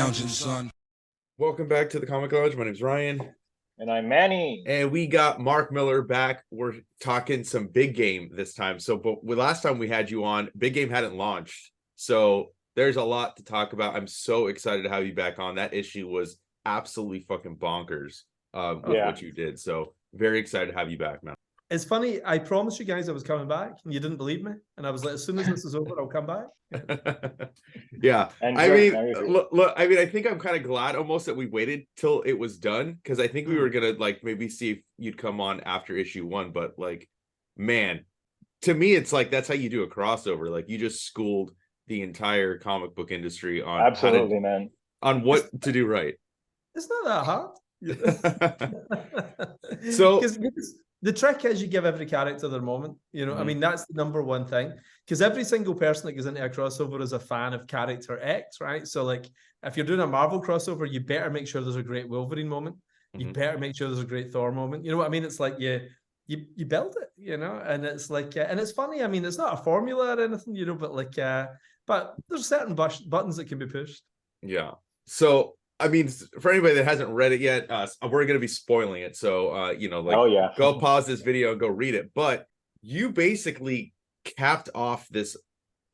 lounging, son. Welcome back to the Comic Lounge. My name's Ryan. And I'm Manny. And we got Mark Millar back. We're talking some big game this time. But last time we had you on, big game hadn't launched. So there's a lot to talk about. I'm so excited to have you back on. That issue was absolutely fucking bonkers with what you did. So very excited to have you back, man. It's funny, I promised you guys I was coming back, and you didn't believe me. And I was like, as soon as this is over, I'll come back. Yeah. Look, I think I'm kind of glad almost that we waited till it was done, because I think we were going to maybe see if you'd come on after issue 1. But man, to me, it's that's how you do a crossover. You just schooled the entire comic book industry on absolutely, man, on what to do right. It's not that hard. So the trick is you give every character their moment. I mean, that's the number one thing. Because every single person that goes into a crossover is a fan of character X, right? So, if you're doing a Marvel crossover, you better make sure there's a great Wolverine moment. You better make sure there's a great Thor moment. You know what I mean? It's you build it, and it's and it's funny. I mean, it's not a formula or anything, but there's certain buttons that can be pushed. Yeah. So, I mean, for anybody that hasn't read it yet, we're going to be spoiling it. So, go pause this video and go read it. But you basically capped off this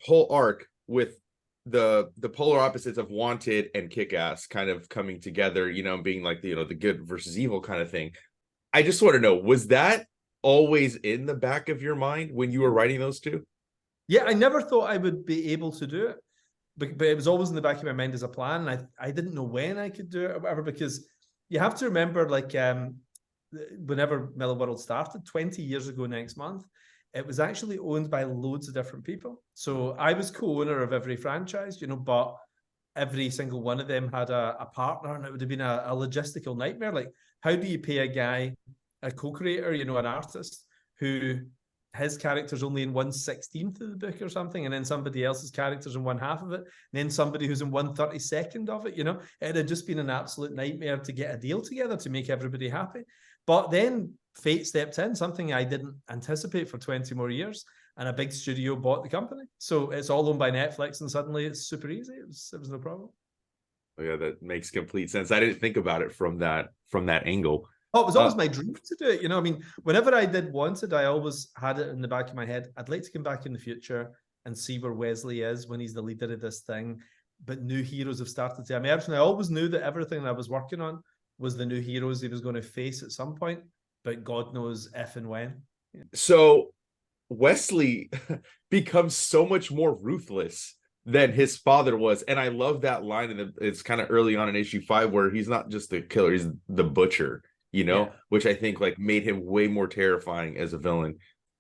whole arc with the polar opposites of Wanted and Kick-Ass kind of coming together, being the good versus evil kind of thing. I just want to know, was that always in the back of your mind when you were writing those two? Yeah, I never thought I would be able to do it. But it was always in the back of my mind as a plan. And I didn't know when I could do it or whatever, because you have to remember, whenever Millarworld started 20 years ago next month, it was actually owned by loads of different people. So I was co-owner of every franchise, but every single one of them had a partner, and it would have been a logistical nightmare. How do you pay a guy, a co-creator, an artist who his character's only in 1/16 of the book or something, and then somebody else's character's in 1/2 of it, and then somebody who's in 1/32 of it, it had just been an absolute nightmare to get a deal together to make everybody happy. But then fate stepped in, something I didn't anticipate for 20 more years, and a big studio bought the company. So it's all owned by Netflix, and suddenly it's super easy. It was no problem. Oh, yeah, that makes complete sense. I didn't think about it from that angle. Oh, it was always my dream to do it. I mean, whenever I did Wanted, I always had it in the back of my head. I'd like to come back in the future and see where Wesley is when he's the leader of this thing. But new heroes have started to emerge. And I always knew that everything I was working on was the new heroes he was going to face at some point. But God knows if and when. So Wesley becomes so much more ruthless than his father was. And I love that line. And it's kind of early on in issue 5 where he's not just the killer, he's the butcher. Which I think made him way more terrifying as a villain.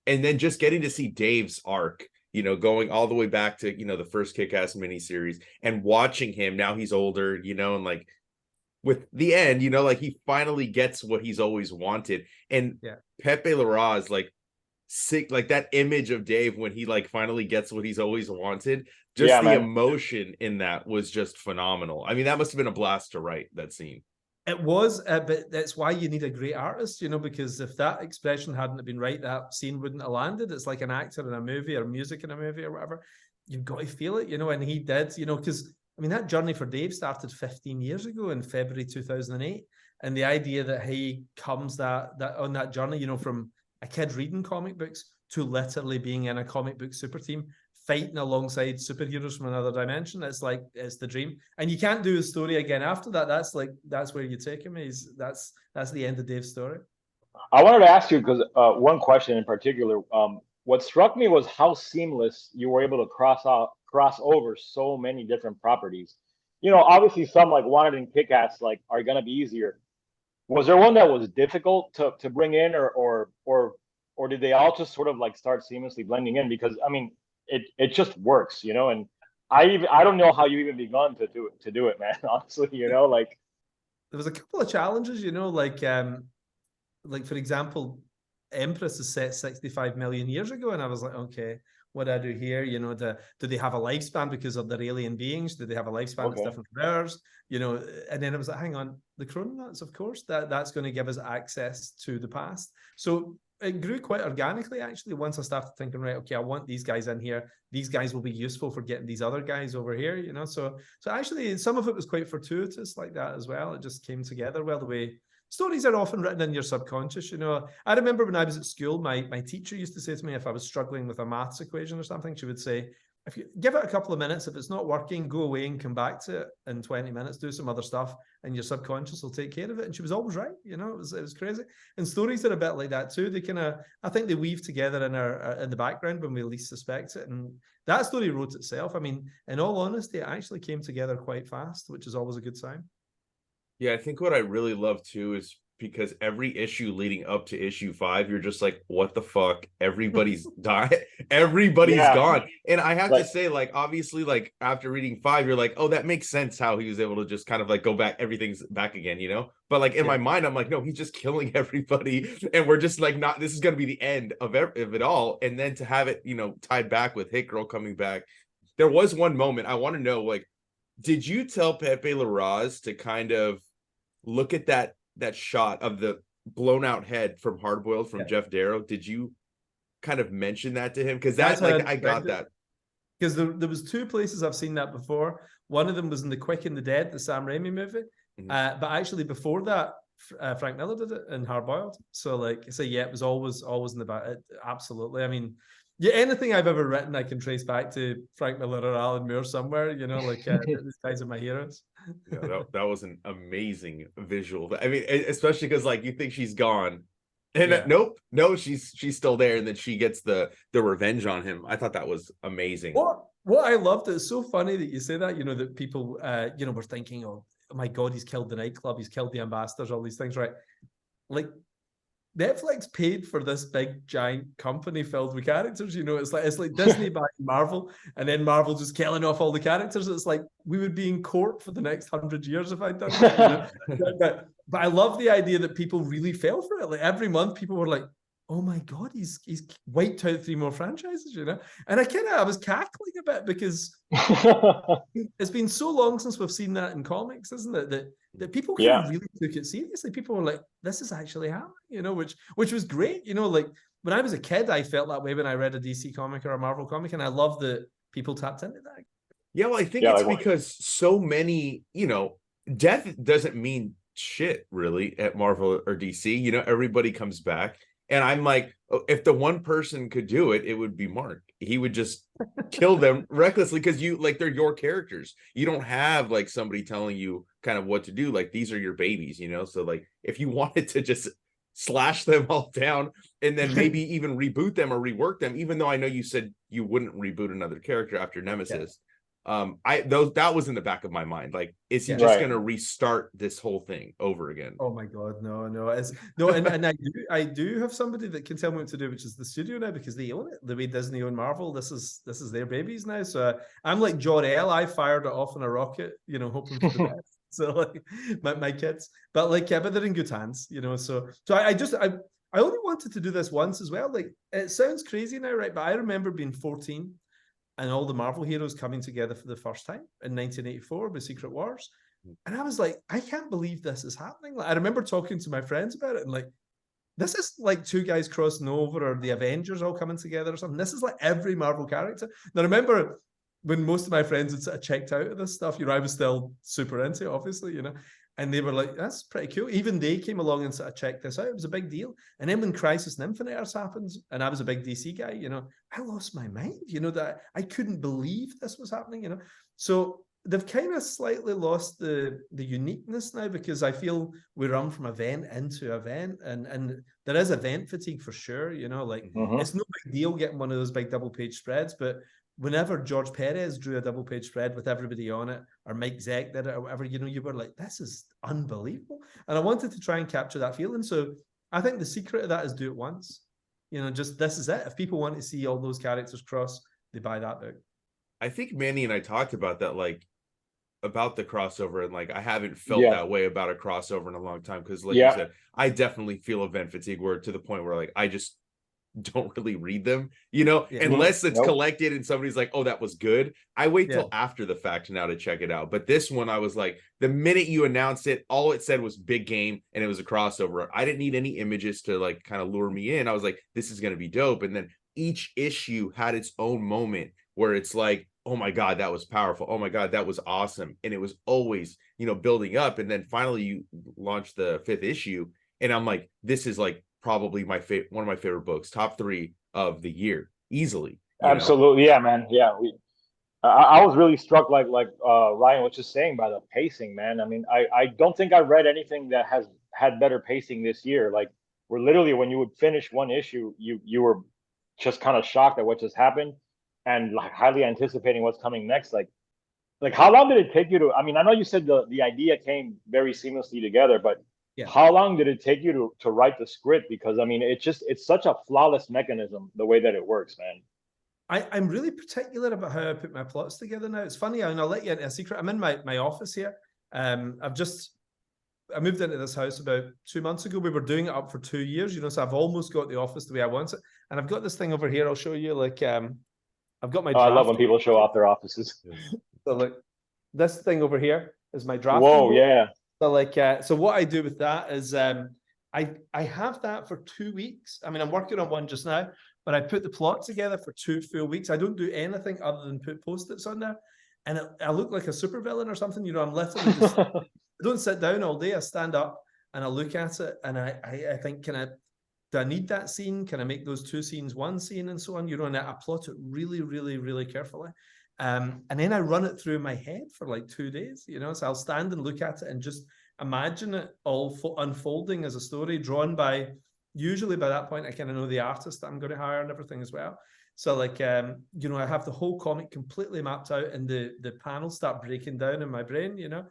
And then just getting to see Dave's arc, going all the way back to, the first Kick-Ass miniseries, and watching him, now he's older, and with the end, he finally gets what he's always wanted. And Pepe Larraz, sick, that image of Dave when he finally gets what he's always wanted, just the emotion in that was just phenomenal. I mean, that must have been a blast to write that scene. It was, but that's why you need a great artist, because if that expression hadn't been right, that scene wouldn't have landed. It's like an actor in a movie or music in a movie or whatever. You've got to feel it, and he did, because, I mean, that journey for Dave started 15 years ago in February 2008. And the idea that he comes that on that journey, from a kid reading comic books to literally being in a comic book super team, fighting alongside superheroes from another dimension. It's it's the dream. And you can't do a story again after that. That's where you take him. That's the end of Dave's story. I wanted to ask you, because one question in particular, what struck me was how seamless you were able to cross over so many different properties. Obviously some Wanted and Kick-Ass are gonna be easier. Was there one that was difficult to bring in, or did they all just sort of start seamlessly blending in? Because I mean, it just works, and I don't know how you even begun to do it, man. Honestly, there was a couple of challenges, for example, Empress is set 65 million years ago, and I was like, okay, what do I do here? Do they have a lifespan because of their alien beings? Do they have a lifespan that's different from ours? And then I was like, hang on, the Chrononauts, of course, that's going to give us access to the past. So it grew quite organically, actually. Once I started thinking, right, okay, I want these guys in here. These guys will be useful for getting these other guys over here, you know. So actually, some of it was quite fortuitous like that as well. It just came together well. The way stories are often written in your subconscious, you know. I remember when I was at school, my teacher used to say to me, if I was struggling with a maths equation or something, she would say, if you give it a couple of minutes, if it's not working, go away and come back to it in 20 minutes, do some other stuff, and your subconscious will take care of it. And she was always right, you know. It was crazy. And stories are a bit like that too. They kind of, I think they weave together in the background when we least suspect it. And that story wrote itself. I mean, in all honesty, it actually came together quite fast, which is always a good sign. Yeah, I think what I really love too is because every issue leading up to issue 5, you're just like, what the fuck? Everybody's died. Everybody's gone. And I have to say, like, obviously, like after reading 5, you're like, oh, that makes sense how he was able to just kind of like go back, everything's back again, you know? But like in my mind, I'm like, no, he's just killing everybody. And we're just like, not, this is gonna be the end of it all. And then to have it, you know, tied back with Hit Girl coming back. There was one moment I want to know, like, did you tell Pepe Larraz to kind of look at that shot of the blown out head from Hardboiled from Jeff Darrow? Did you kind of mention that to him? Because that's like I got that. Because there was 2 places I've seen that before. One of them was in The Quick and the Dead, the Sam Raimi movie. But actually before that, Frank Miller did it in Hardboiled. So like, so yeah, it was always in the back. Absolutely. I mean, yeah, anything I've ever written, I can trace back to Frank Miller or Alan Moore somewhere, you know, like these guys are my heroes. Yeah, that was an amazing visual. I mean, especially because like you think she's gone, and nope, no, she's still there, and then she gets the revenge on him. I thought that was amazing. What I loved, it's so funny that you say that, you know, that people you know, were thinking, oh my God, he's killed the nightclub, he's killed the ambassadors, all these things, right? Like Netflix paid for this big giant company filled with characters, you know. It's like Disney buying Marvel, and then Marvel just killing off all the characters. It's like we would be in court for the next 100 years if I'd done that, you know? but I love the idea that people really fell for it. Like every month people were like, oh my God, he's wiped out 3 more franchises, you know? And I was cackling a bit because it's been so long since we've seen that in comics, isn't it? That people kind of really took it seriously. People were like, this is actually happening, you know, which was great. You know, like when I was a kid, I felt that way when I read a DC comic or a Marvel comic, and I love that people tapped into that. Yeah, well, I think it's because so many, you know, death doesn't mean shit really at Marvel or DC. You know, everybody comes back. And I'm like, if the one person could do it, it would be Mark. He would just kill them recklessly because they're your characters. You don't have like somebody telling you kind of what to do. Like these are your babies, you know? So like if you wanted to just slash them all down and then maybe even reboot them or rework them, even though I know you said you wouldn't reboot another character after Nemesis. That was in the back of my mind. Like, is he just gonna restart this whole thing over again? Oh my God, no. And I do have somebody that can tell me what to do, which is the studio now, because they own it. The way Disney own Marvel, this is their babies now. So I'm like Jor-El. I fired it off on a rocket, you know, hoping for the best. So like my kids, but like but they're in good hands, you know. So I only wanted to do this once as well. Like it sounds crazy now, right? But I remember being 14. And all the Marvel heroes coming together for the first time in 1984 with Secret Wars. And I was like, I can't believe this is happening. Like, I remember talking to my friends about it and like, this is like 2 guys crossing over or the Avengers all coming together or something. This is like every Marvel character. Now, I remember when most of my friends had sort of checked out of this stuff, you know, I was still super into it, obviously, you know. And they were like, that's pretty cool. Even they came along and sort of checked this out. It was a big deal. And then when Crisis on Infinite Earths happens, and I was a big DC guy, you know, I lost my mind, you know, that I couldn't believe this was happening, you know. So they've kind of slightly lost the uniqueness now because I feel we run from event into event and there is event fatigue for sure, you know, like it's no big deal getting one of those big double page spreads, but whenever George Perez drew a double page spread with everybody on it, or Mike Zeck did it, or whatever, you know, you were like, this is unbelievable. And I wanted to try and capture that feeling. So I think the secret of that is do it once. You know, just this is it. If people want to see all those characters cross, they buy that book. I think Manny and I talked about that, like about the crossover, and like I haven't felt that way about a crossover in a long time because, like you said, I definitely feel event fatigue. Where to the point where like I just don't really read them, you know, Yeah. unless it's Nope. collected and somebody's like, oh, that was good. I wait Yeah. till after the fact now to check it out. But this one, I was like, the minute you announced it, all it said was big game and it was a crossover. I didn't need any images to like kind of lure me in. I was like, this is going to be dope. And then each issue had its own moment where it's like, oh my God, that was powerful. Oh my God, that was awesome. And it was always, you know, building up. And then finally you launched the 5th issue. And I'm like, this is like probably my one of my favorite books, top 3 of the year, easily. Absolutely. Yeah, man. Yeah. I was really struck, like Ryan was just saying, by the pacing, man. I mean, I don't think I read anything that has had better pacing this year. Like, we're literally, when you would finish one issue, you were just kind of shocked at what just happened, and like highly anticipating what's coming next. Like how long did it take you to? I mean, I know you said the idea came very seamlessly together, but Yeah. how long did it take you to write the script? Because I mean, it's such a flawless mechanism, the way that it works, man. I'm really particular about how I put my plots together now. It's funny, and I'll let you into a secret. I'm in my office here. I moved into this house about 2 months ago. We were doing it up for 2 years, you know, so I've almost got the office the way I want it. And I've got this thing over here. I'll show you. Like, I've got my. Oh, I love draft. when people show off their offices. So like, this thing over here is my draft. Whoa, yeah. So like, so what I do with that is, I have that for 2 weeks. I mean, I'm working on one just now, but I put the plot together for 2 full weeks. I don't do anything other than put Post-its on there, and I look like a supervillain or something. You know, I'm literally just I don't sit down all day. I stand up and I look at it, and I think, do I need that scene? Can I make those 2 scenes one scene, and so on? You know, and I plot it really, really, really carefully. And then I run it through my head for like 2 days, you know, so I'll stand and look at it and just imagine it all unfolding as a story drawn by, usually by that point, I kind of know the artist that I'm going to hire and everything as well. So like, you know, I have the whole comic completely mapped out, and the panels start breaking down in my brain, you know,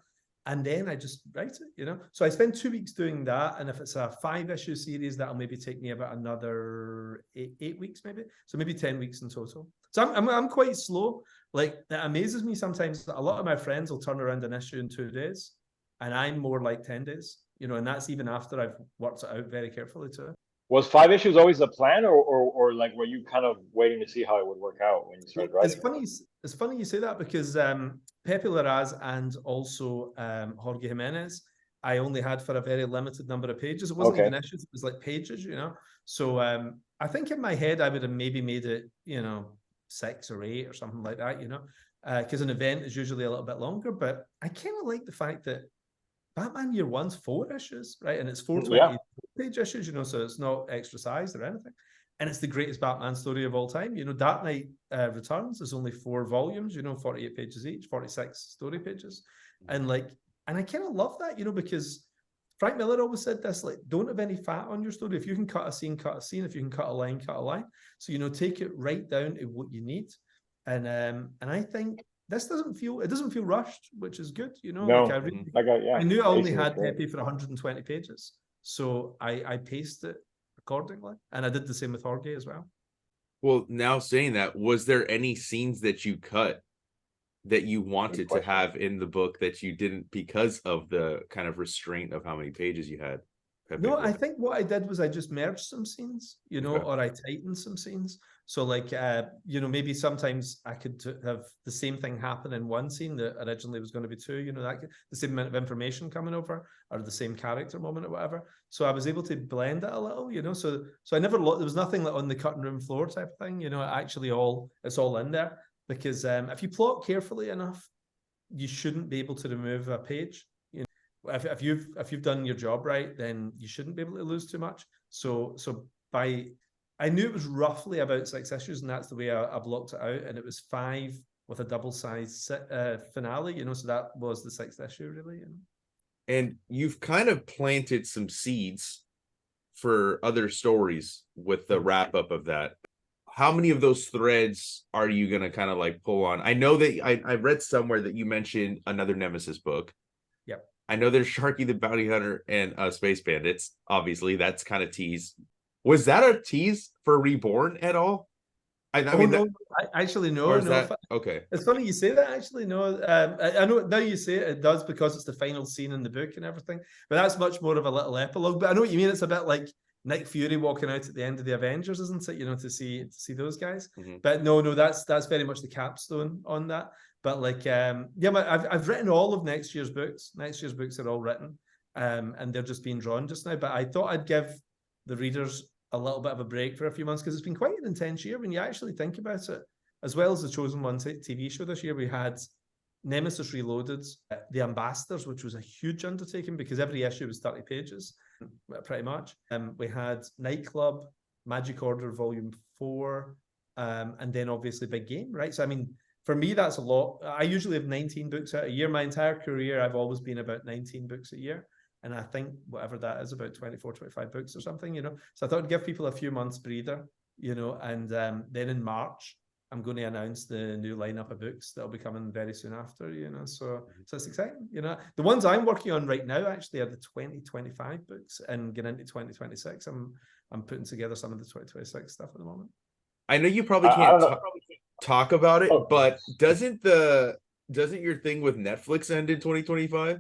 and then I just write it, you know. So I spend 2 weeks doing that, and if it's a 5-issue series, that'll maybe take me about another 8 weeks, maybe. So maybe 10 weeks in total. So I'm quite slow. Like, it amazes me sometimes that a lot of my friends will turn around an issue in 2 days, and I'm more like 10 days, you know, and that's even after I've worked it out very carefully too. Was 5 issues always the plan, or like, were you kind of waiting to see how it would work out when you started writing? It's funny you say that, because Pepe Larraz and also Jorge Jimenez, I only had for a very limited number of pages. It wasn't even issues, it was like pages, you know. So I think in my head I would have maybe made it, you know, 6 or 8 or something like that, you know, because an event is usually a little bit longer. But I kind of like the fact that Batman Year One's 4 issues, right? And it's 420-page issues, you know, so it's not extra sized or anything. And it's the greatest Batman story of all time. You know, Dark Knight Returns is only 4 volumes, you know, 48 pages each, 46 story pages. And like, and I kind of love that, you know, because Frank Miller always said this, like, don't have any fat on your story. If you can cut a scene, cut a scene. If you can cut a line, cut a line. So, you know, take it right down to what you need. And I think this doesn't feel rushed, which is good, you know. No, like I knew I only had Pepe for 120 pages, so I paced it accordingly, and I did the same with Jorge as well. Well, now saying that, was there any scenes that you cut that you wanted to have in the book that you didn't because of the kind of restraint of how many pages you had? No, I think what I did was I just merged some scenes, you know, or I tightened some scenes. So like, you know, maybe sometimes I could have the same thing happen in one scene that originally was going to be 2, you know, that the same amount of information coming over, or the same character moment or whatever. So I was able to blend it a little, you know, so I never, there was nothing like on the cutting room floor type of thing, you know, it's all in there, because if you plot carefully enough, you shouldn't be able to remove a page. If you've done your job right, then you shouldn't be able to lose too much. So I knew it was roughly about 6 issues, and that's the way I blocked it out. And it was 5 with a double-sized finale, you know. So that was the 6th issue, really. You know? And you've kind of planted some seeds for other stories with the wrap up of that. How many of those threads are you gonna kind of like pull on? I know that I read somewhere that you mentioned another Nemesis book. Yep. I know there's Sharky the Bounty Hunter and Space Bandits. Obviously, that's kind of tease. Was that a tease for Reborn at all? I mean, no, actually, no. Okay. It's funny you say that. Actually, no. I know now you say it does, because it's the final scene in the book and everything. But that's much more of a little epilogue. But I know what you mean. It's a bit like Nick Fury walking out at the end of the Avengers, isn't it? You know, to see those guys. Mhm. But no, that's very much the capstone on that. But like, yeah, I've written all of next year's books. Next year's books are all written, and they're just being drawn just now. But I thought I'd give the readers a little bit of a break for a few months because it's been quite an intense year when you actually think about it. As well as the Chosen One TV show this year, we had Nemesis Reloaded, The Ambassadors, which was a huge undertaking because every issue was 30 pages, pretty much. We had Nightclub, Magic Order Volume 4, and then obviously Big Game, right? So, I mean, for me, that's a lot. I usually have 19 books out a year. My entire career, I've always been about 19 books a year. And I think whatever that is, about 24, 25 books or something, you know. So I thought I'd give people a few months breather, you know, and then in March, I'm going to announce the new lineup of books that'll be coming very soon after, you know. So it's exciting, you know. The ones I'm working on right now actually are the 2025 books and getting into 2026. I'm putting together some of the 2026 stuff at the moment. I know you probably can't talk about it, but doesn't your thing with Netflix end in 2025?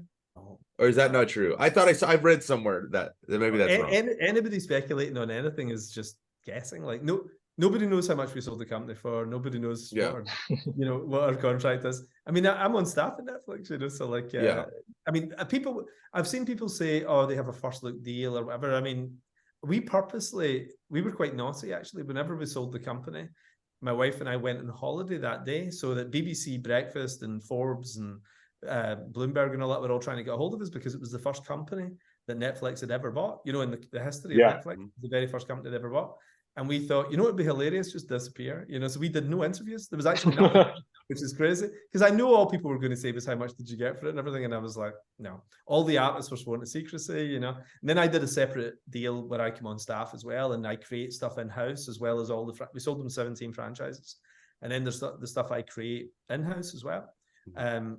Or is that not true? I've read somewhere that maybe that's wrong. Anybody speculating on anything is just guessing. Like nobody knows how much we sold the company for. Nobody knows what our contract is. I mean, I'm on staff at Netflix, you know, so like, I mean, I've seen people say, oh, they have a first look deal or whatever. I mean, we were quite naughty actually. Whenever we sold the company, my wife and I went on holiday that day, so that BBC Breakfast and Forbes and Bloomberg and all that were all trying to get a hold of us because it was the first company that Netflix had ever bought, you know, in the history of Netflix, the very first company they ever bought. And we thought, you know, it'd be hilarious, just disappear, you know. So we did no interviews. There was actually nothing, which is crazy because I know all people were going to say was how much did you get for it and everything, and I was like, no. All the artists were sworn to secrecy, you know. And then I did a separate deal where I come on staff as well, and I create stuff in house as well as all the. We sold them 17 franchises, and then there's the stuff I create in house as well.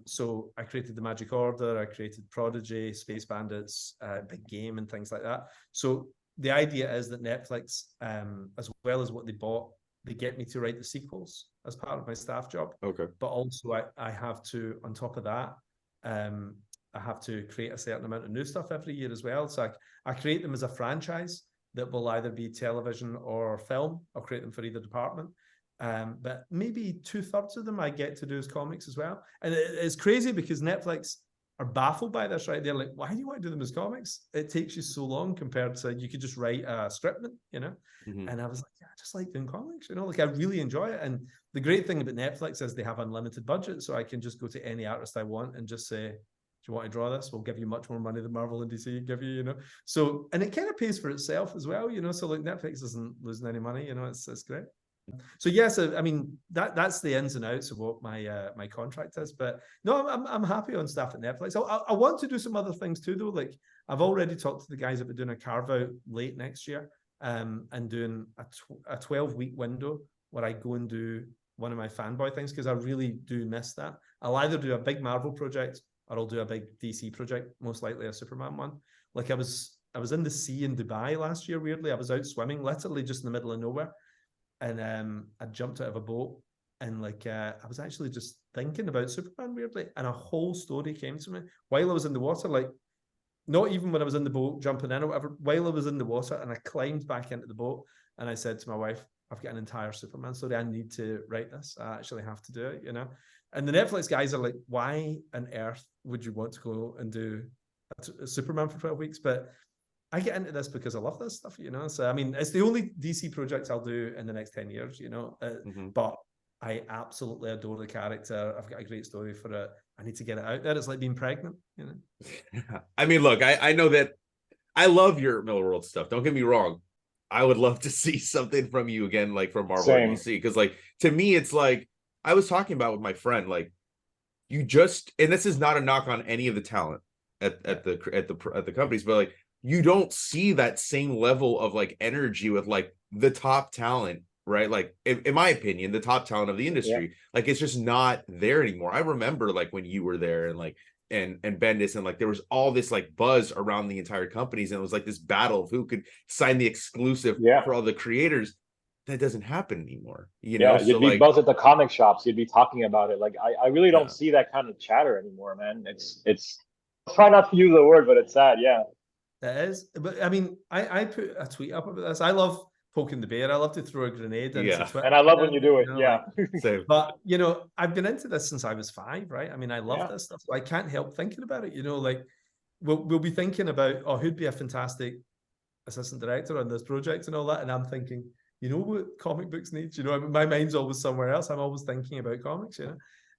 So I created the Magic Order, I created Prodigy, Space Bandits, Big Game, and things like that. So the idea is that Netflix, as well as what they bought, they get me to write the sequels as part of my staff job. Okay. But also I have to, on top of that, I have to create a certain amount of new stuff every year as well. So I create them as a franchise that will either be television or film. I'll create them for either department. But maybe 2/3 of them I get to do as comics as well. And it's crazy because Netflix are baffled by this, right? They're like, why do you want to do them as comics? It takes you so long compared to you could just write a script, you know? Mm-hmm. And I was like, yeah, I just like doing comics, you know? Like I really enjoy it. And the great thing about Netflix is they have unlimited budget. So I can just go to any artist I want and just say, do you want to draw this? We'll give you much more money than Marvel and DC give you, you know? So, and it kind of pays for itself as well, you know? So like Netflix isn't losing any money, you know? It's great. So yes, I mean that's the ins and outs of what my contract is. But no, I'm happy on staff at Netflix. I want to do some other things too, though. Like I've already talked to the guys about doing a carve out late next year, and doing a 12-week window where I go and do one of my fanboy things because I really do miss that. I'll either do a big Marvel project or I'll do a big DC project, most likely a Superman one. Like I was in the sea in Dubai last year. Weirdly, I was out swimming, literally just in the middle of nowhere. And I jumped out of a boat and like I was actually just thinking about Superman weirdly, and a whole story came to me while I was in the water, like not even when I was in the boat jumping in or whatever, while I was in the water, and I climbed back into the boat and I said to my wife, I've got an entire Superman story. I need to write this. I actually have to do it, you know? And the Netflix guys are like, why on earth would you want to go and do a Superman for 12 weeks? But I get into this because I love this stuff, you know? So, I mean, it's the only DC project I'll do in the next 10 years, you know? But I absolutely adore the character. I've got a great story for it. I need to get it out there. It's like being pregnant, you know? I mean, look, I know that I love your Millarworld stuff. Don't get me wrong. I would love to see something from you again, like from Marvel and DC. Because, like, to me, it's like, I was talking about with my friend, like, you just, and this is not a knock on any of the talent at the companies, but like, you don't see that same level of like energy with like the top talent, right? Like in my opinion, the top talent of the industry, like it's just not there anymore. I remember like when you were there and like and Bendis and like there was all this like buzz around the entire companies and it was like this battle of who could sign the exclusive for all the creators. That doesn't happen anymore. You know, you'd be buzz at the comic shops. You'd be talking about it. Like I really don't see that kind of chatter anymore, man. It's try not to use the word, but it's sad. Yeah. It is. But I mean, I put a tweet up about this. I love poking the bear. I love to throw a grenade into Yeah. Twitter. And I love when you do it. know, Yeah. Same. but I've been into this since I was 5, right? I mean, I love Yeah. this stuff. So I can't help thinking about it. Like we'll be thinking about, oh, who'd be a fantastic assistant director on this project and all that. And I'm thinking, what comic books need? My mind's always somewhere else. I'm always thinking about comics,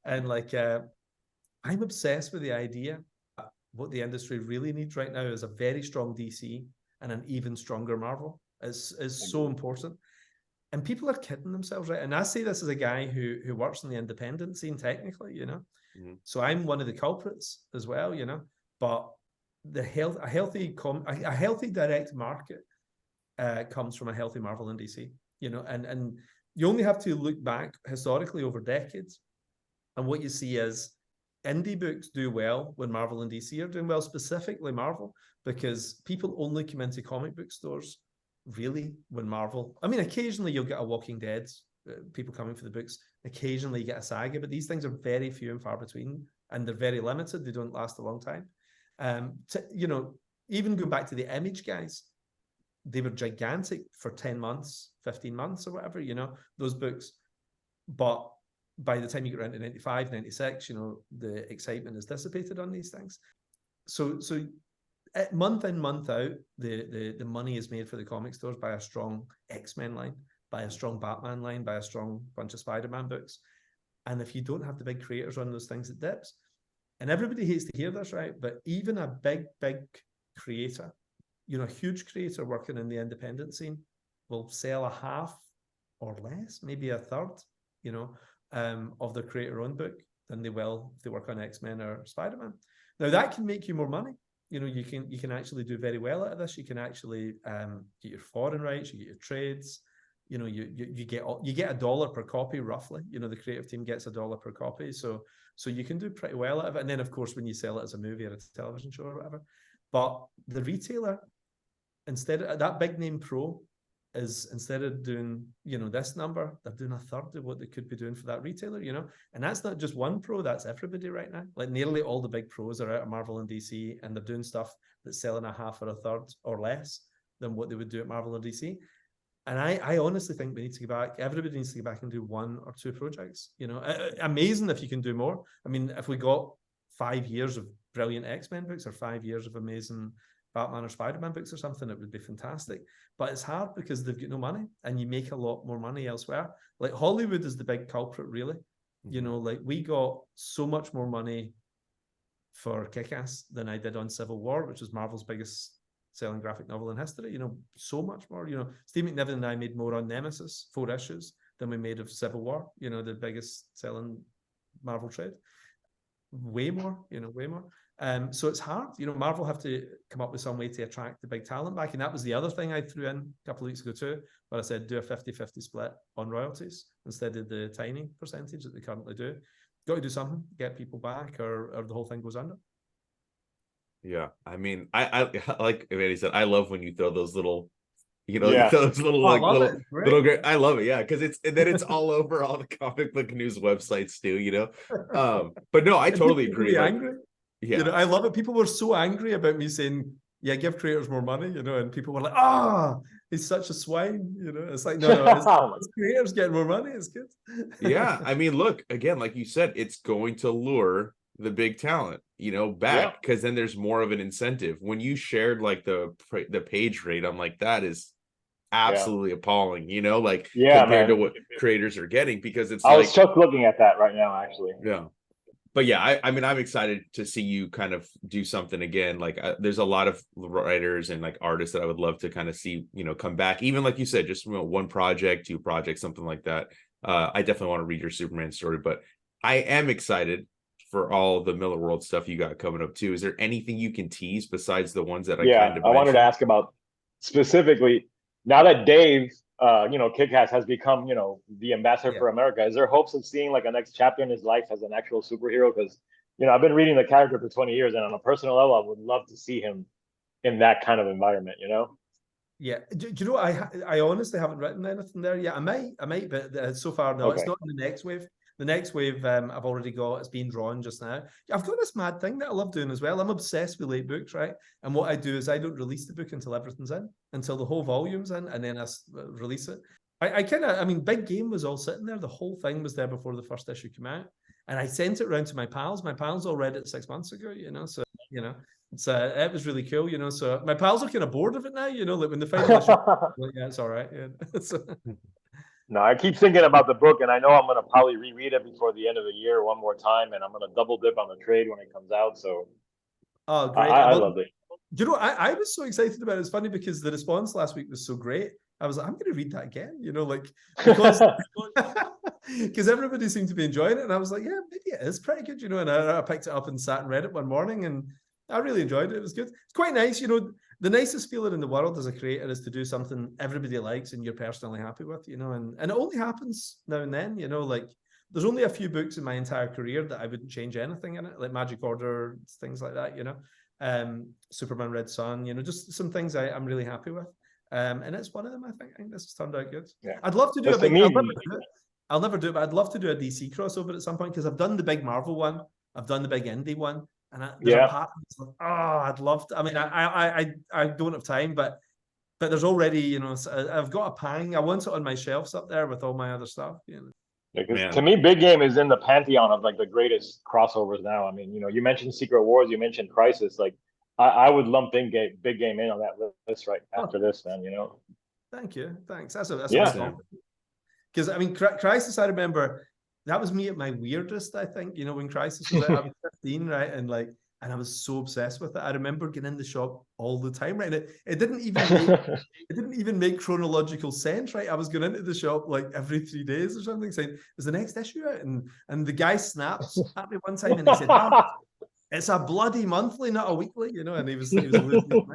and like I'm obsessed with the idea. What the industry really needs right now is a very strong DC and an even stronger Marvel. Is so important. And people are kidding themselves, right? And I say this as a guy who works in the independent scene technically, Mhm. So I'm one of the culprits as well, But a healthy direct market comes from a healthy Marvel and DC, and you only have to look back historically over decades, and what you see is indie books do well when Marvel and DC are doing well, specifically Marvel, because people only come into comic book stores really when Marvel. I mean, occasionally you'll get a Walking Dead, people coming for the books. Occasionally you get a Saga, but these things are very few and far between, and they're very limited. They don't last a long time. Even going back to the Image guys, they were gigantic for 10 months, 15 months or whatever, those books. But by the time you get around to 95, 96, the excitement is dissipated on these things. So month in, month out, the money is made for the comic stores by a strong X-Men line, by a strong Batman line, by a strong bunch of Spider-Man books. And if you don't have the big creators on those things, it dips. And everybody hates to hear this, right? But even a big creator, a huge creator working in the independent scene will sell a half or less, maybe a third, of their creator-owned book than they will if they work on X-Men or Spider-Man. Now that can make you more money. You can actually do very well out of this. You can actually get your foreign rights, you get your trades. You get $1 per copy roughly. The creative team gets $1 per copy, so you can do pretty well out of it. And then of course when you sell it as a movie or a television show or whatever, but the retailer, instead of that big name pro, is instead of doing this number, they're doing a third of what they could be doing for that retailer, and that's not just one pro, that's everybody right now. Like nearly all the big pros are out of Marvel and DC, and they're doing stuff that's selling a half or a third or less than what they would do at Marvel or DC. And I honestly think we need to go back. Everybody needs to go back and do 1 or 2 projects. Amazing if you can do more. I mean, if we got 5 years of brilliant X-Men books or 5 years of amazing Batman or Spider-Man books or something, it would be fantastic. But it's hard because they've got no money, and you make a lot more money elsewhere. Like Hollywood is the big culprit, really. Like we got so much more money for Kick-Ass than I did on Civil War, which was Marvel's biggest selling graphic novel in history. So much more. Steve McNiven and I made more on Nemesis, 4 issues, than we made of Civil War, the biggest selling Marvel trade. Way more, way more. So it's hard. Marvel have to come up with some way to attract the big talent back. And that was the other thing I threw in a couple of weeks ago too, where I said do a 50-50 split on royalties instead of the tiny percentage that they currently do. Got to do something, get people back, or the whole thing goes under. Yeah, I mean, I like Eddie said, I love when you throw those little, Yeah. those little I like love little it. Great. little great. I love it, yeah, because it's all over all the comic book news websites too, But no, I totally agree. Really like, angry. yeah, I love it. People were so angry about me saying, "Yeah, give creators more money," and people were like, he's such a swine." It's like, no, it's creators getting more money. It's good. yeah. I mean, look, again, like you said, it's going to lure the big talent, back, because then there's more of an incentive. When you shared like the page rate, I'm like, that is absolutely appalling, like compared to what creators are getting, because it's I was just looking at that right now, actually. Yeah. But yeah, I mean, I'm excited to see you kind of do something again. Like there's a lot of writers and like artists that I would love to kind of see, come back. Even like you said, just 1 project, 2 projects, something like that. I definitely want to read your Superman story, but I am excited for all the Millarworld stuff you got coming up too. Is there anything you can tease besides the ones that I kind of I wanted to ask about specifically now that Dave, Kick-Ass has become, the ambassador for America. Is there hopes of seeing like a next chapter in his life as an actual superhero? Because, I've been reading the character for 20 years, and on a personal level, I would love to see him in that kind of environment, Yeah. Do you know, I honestly haven't written anything there yet. I might, but so far, no, It's not in the next wave. The next wave I've already got is being drawn just now. I've got this mad thing that I love doing as well. I'm obsessed with late books, right? And what I do is I don't release the book until everything's in, until the whole volume's in, and then I release it. I mean, Big Game was all sitting there. The whole thing was there before the first issue came out. And I sent it around to my pals. My pals all read it 6 months ago, so, it was really cool, so my pals are kind of bored of it now, like when the final issue, like, yeah, it's all right. Yeah. So. No, I keep thinking about the book, and I know I'm going to probably reread it before the end of the year one more time, and I'm going to double dip on the trade when it comes out. So, oh, great! I loved it. I was so excited about it. It's funny because the response last week was so great. I was like, I'm going to read that again, because everybody seemed to be enjoying it, and I was like, yeah, maybe it is pretty good, And I picked it up and sat and read it one morning, and I really enjoyed it. It was good. It's quite nice, The nicest feeling in the world as a creator is to do something everybody likes and you're personally happy with, and it only happens now and then, There's only a few books in my entire career that I wouldn't change anything in it, like Magic Order, things like that, Superman Red Sun, just some things I'm really happy with. And it's one of them. I think this has turned out good. Yeah. I'd love to do I'll never do it, but I'd love to do a DC crossover at some point because I've done the big Marvel one, I've done the big indie one, and there's a part of like, I'd love to. I mean, I don't have time, but there's already, I've got a pang. I want it on my shelves up there with all my other stuff. To me, Big Game is in the pantheon of like the greatest crossovers now. I mean, you mentioned Secret Wars, you mentioned Crisis, like. I would lump Big Game in on that list right after this, man. Thank you, thanks. That's yeah. Because I mean, Crisis. I remember that was me at my weirdest. I think when Crisis was out, I was 15, right, and I was so obsessed with it. I remember getting in the shop all the time, right. And it didn't even make chronological sense, right. I was going into the shop like every 3 days or something, saying, "Is the next issue out?" And the guy snaps at me one time and he said, "It's a bloody monthly, not a weekly," and he was losing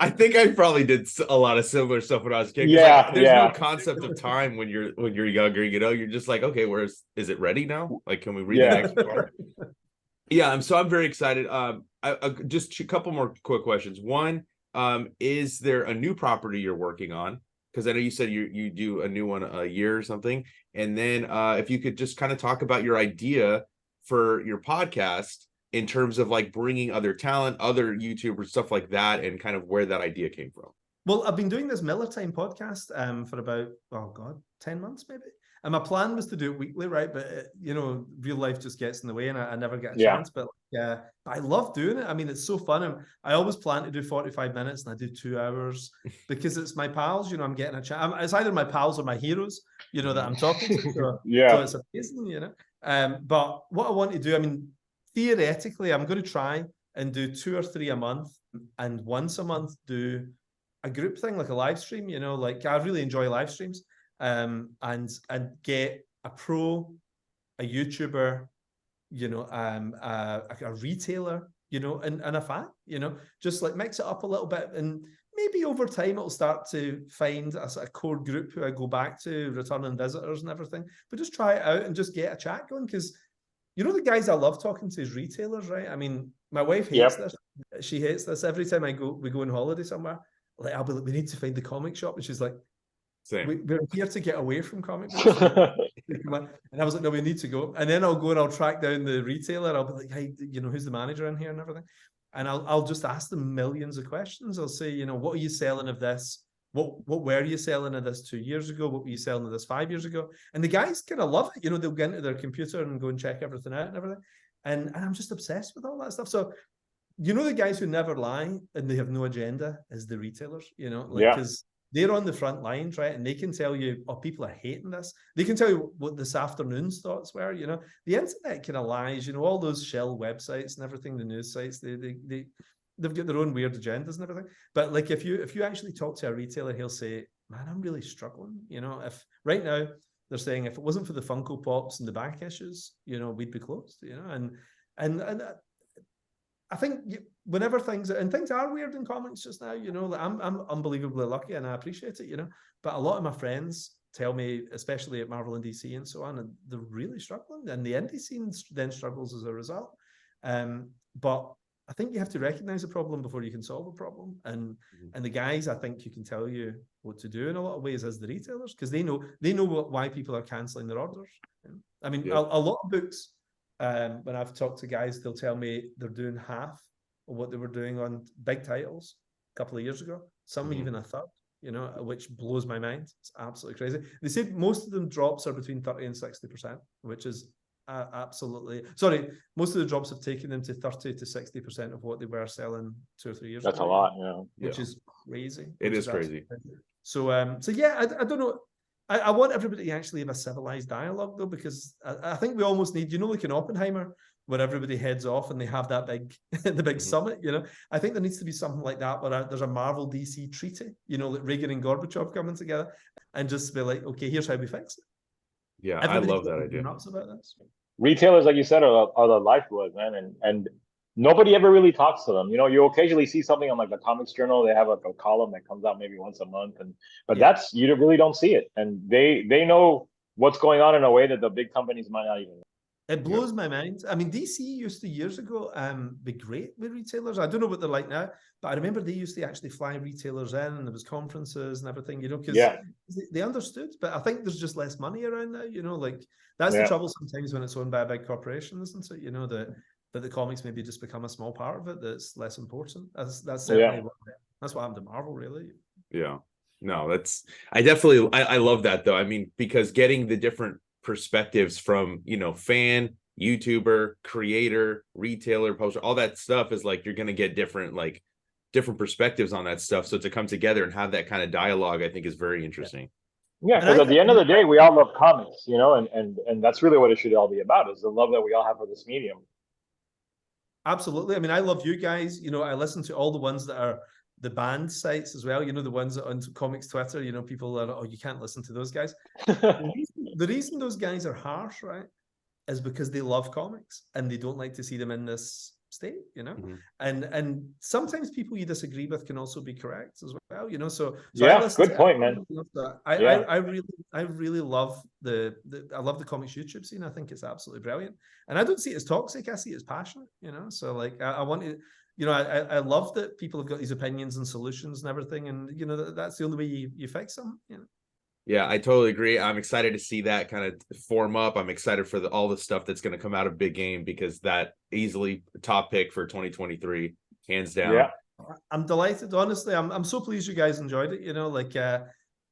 I think I probably did a lot of similar stuff when I was a kid. There's no concept of time when you're younger. You're just like, okay, is it ready now? Like, can we read the next part? Yeah, so I'm very excited. Just a couple more quick questions. One, is there a new property you're working on? Because I know you said you do a new one a year or something. And then if you could just kind of talk about your idea for your podcast in terms of like bringing other talent, other YouTubers, stuff like that, and kind of where that idea came from. Well, I've been doing this Millar Time podcast for about 10 months maybe, and my plan was to do it weekly, right? But real life just gets in the way, and I never get a chance. But I love doing it. I mean, it's so fun. I always plan to do 45 minutes, and I do 2 hours because it's my pals. I'm getting a chance. It's either my pals or my heroes, that I'm talking to. So it's amazing, But what I want to do, I mean, theoretically, I'm going to try and do 2 or 3 a month, and once a month do a group thing, like a live stream. I really enjoy live streams, and get a pro, a YouTuber, a retailer, and a fan. Just like mix it up a little bit, and maybe over time it'll start to find a sort of core group who I go back to, returning visitors and everything. But just try it out and just get a chat going because. The guys I love talking to is retailers, right? I mean, my wife hates this. She hates this. Every time we go on holiday somewhere, like I'll be like, we need to find the comic shop. And she's like, we're here to get away from comic books. And I was like, no, we need to go. And then I'll go and I'll track down the retailer. I'll be like, hey, who's the manager in here and everything? And I'll just ask them millions of questions. I'll say, what are you selling of this? What were you selling of this 2 years ago? What were you selling of this 5 years ago? And the guys kind of love it. They'll get into their computer and go and check everything out and everything. And I'm just obsessed with all that stuff. So, the guys who never lie and they have no agenda is the retailers, because they're on the front lines, right? And they can tell you, people are hating this. They can tell you what this afternoon's thoughts were, The internet kind of lies, all those shell websites and everything, the news sites, they've got their own weird agendas and everything. But like if you actually talk to a retailer, he'll say, man, I'm really struggling. If right now they're saying if it wasn't for the Funko Pops and the back issues, we'd be closed, and I think whenever things are weird in comics just now, I'm unbelievably lucky and I appreciate it, but a lot of my friends tell me, especially at Marvel and DC and so on, and they're really struggling, and the indie scene then struggles as a result. But I think you have to recognize a problem before you can solve a problem. And the guys, I think you can tell you what to do in a lot of ways as the retailers, because they know why people are canceling their orders. I mean, a lot of books, when I've talked to guys, they'll tell me they're doing half of what they were doing on big titles a couple of years ago, some even a third, you know, which blows my mind. It's absolutely crazy. They said most of them drops are between 30 and 60%, which is absolutely, sorry, most of the drops have taken them to 30 to 60% of what they were selling 2 or 3 years ago. That's a lot, which is crazy. It is crazy. So yeah, I don't know. I want everybody to actually have a civilized dialogue, though, because I think we almost need, you know, like in Oppenheimer, where everybody heads off and they have that big summit, you know. I think there needs to be something like that, where there's a Marvel DC treaty, you know, like Reagan and Gorbachev coming together and just be like, okay, here's how we fix it. Yeah, everybody, I love that idea. Nuts about this. Retailers, like you said, are the lifeblood, man, and nobody ever really talks to them. You know, you occasionally see something on like the Comics Journal. They have like a column that comes out maybe once a month, but that's, you really don't see it, and they know what's going on in a way that the big companies might not even know. It blows my mind. I mean, DC used to years ago be great with retailers. I don't know what they're like now, but I remember they used to actually fly retailers in, and there was conferences and everything, you know, because they understood. But I think there's just less money around now, you know, like that's the trouble sometimes when it's owned by a big corporation, isn't it? You know, that the comics maybe just become a small part of it that's less important. That's certainly that's what happened to Marvel, really. Yeah. No, I love that, though. I mean, because getting the different perspectives from, you know, fan, YouTuber, creator, retailer, poster, all that stuff is like, you're going to get different perspectives on that stuff. So to come together and have that kind of dialogue, I think is very interesting. Yeah, because at the end of the day, we all love comics, you know, and that's really what it should all be about, is the love that we all have for this medium. Absolutely. I mean, I love you guys. You know, I listen to all the ones that are the banned sites as well. You know, the ones that on comics Twitter, you know, people are, oh, you can't listen to those guys. The reason those guys are harsh, right, is because they love comics and they don't like to see them in this state, you know. And sometimes people you disagree with can also be correct as well, you know. So yeah, good point, man. I really love I love the comics YouTube scene. I think it's absolutely brilliant, and I don't see it as toxic. I see it as passionate, you know. So like I want to, you know, I love that people have got these opinions and solutions and everything, and you know that's the only way you fix them, you know. Yeah, I totally agree. I'm excited to see that kind of form up. I'm excited for all the stuff that's going to come out of Big Game, because that easily top pick for 2023, hands down. Yeah, I'm delighted. Honestly, I'm so pleased you guys enjoyed it. You know, like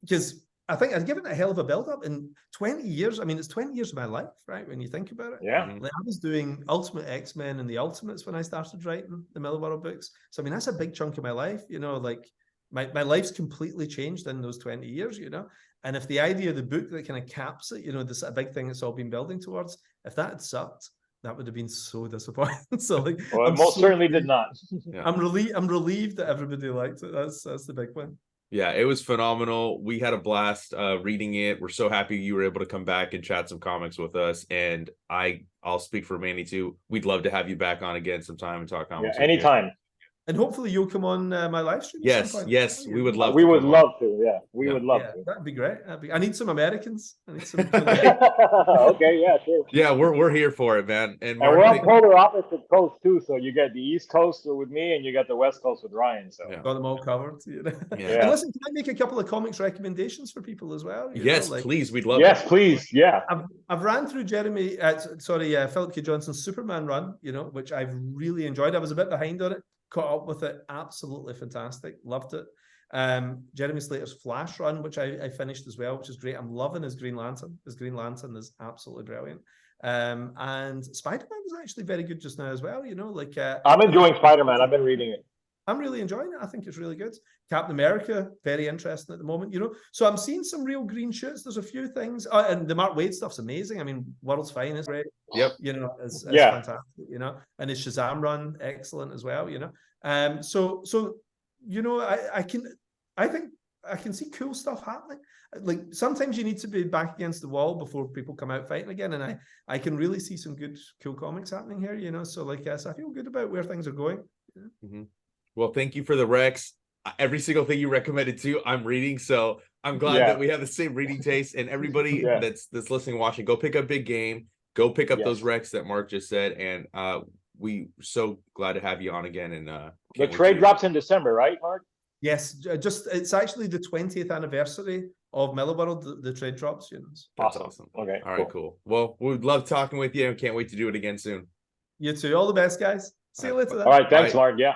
because I think I've given it a hell of a build up in 20 years. I mean, it's 20 years of my life, right? When you think about it. Yeah. Like I was doing Ultimate X-Men and the Ultimates when I started writing the Millarworld books. So I mean, that's a big chunk of my life. You know, like my life's completely changed in those 20 years. You know. And if the idea of the book that kind of caps it, you know, this a big thing that's all been building towards, if that had sucked, that would have been so disappointing. So like, well, it most certainly did not. Yeah. I'm relieved that everybody liked it. That's the big one. Yeah, it was phenomenal. We had a blast reading it. We're so happy you were able to come back and chat some comics with us. And I'll speak for Manny too. We'd love to have you back on again sometime and talk comics. Yeah, anytime. And hopefully you'll come on my live stream. Yes, we would love. We would love to. Yeah, we would love to. That'd be great. I need some Americans. I need some. Okay, yeah, sure. Yeah, we're here for it, man. And we're on polar opposite coast too. So you get the East Coast with me, and you got the West Coast with Ryan. So got them all covered. You know? Yeah. And listen, can I make a couple of comics recommendations for people as well? Yes, please. We'd love. Yes, please. Yeah. I've ran through Philip K. Johnson's Superman run. You know, which I've really enjoyed. I was a bit behind on it. Caught up with it, absolutely fantastic, loved it. Jeremy Slater's Flash run, which I finished as well, which is great. I'm loving his Green Lantern. His Green Lantern is absolutely brilliant. And Spider-Man is actually very good just now as well. You know, like I'm enjoying Spider-Man. I've been reading it. I'm really enjoying it. I think it's really good. Captain America, very interesting at the moment, you know. So I'm seeing some real green shoots. There's a few things. And the Mark Waid stuff's amazing. I mean, World's Finest, great. Yep. You know, it's fantastic, you know. And his Shazam run, excellent as well, you know. So you know, I think I can see cool stuff happening. Like sometimes you need to be back against the wall before people come out fighting again. And I can really see some good, cool comics happening here, you know. So like, yes, I feel good about where things are going. You know? Mm-hmm. Well, thank you for the Rex. Every single thing you recommended too, I'm reading. So I'm glad that we have the same reading taste. And everybody that's listening, watching, go pick up Big Game. Go pick up those Rex that Mark just said. And we so glad to have you on again. And the trade drops in December, right, Mark? Yes, it's actually the 20th anniversary of Millarworld. The trade drops, you know. That's awesome. Okay, all right, cool. Well, we'd love talking with you and can't wait to do it again soon. You too. All the best, guys. See you later. All right, thanks, Mark. Yeah.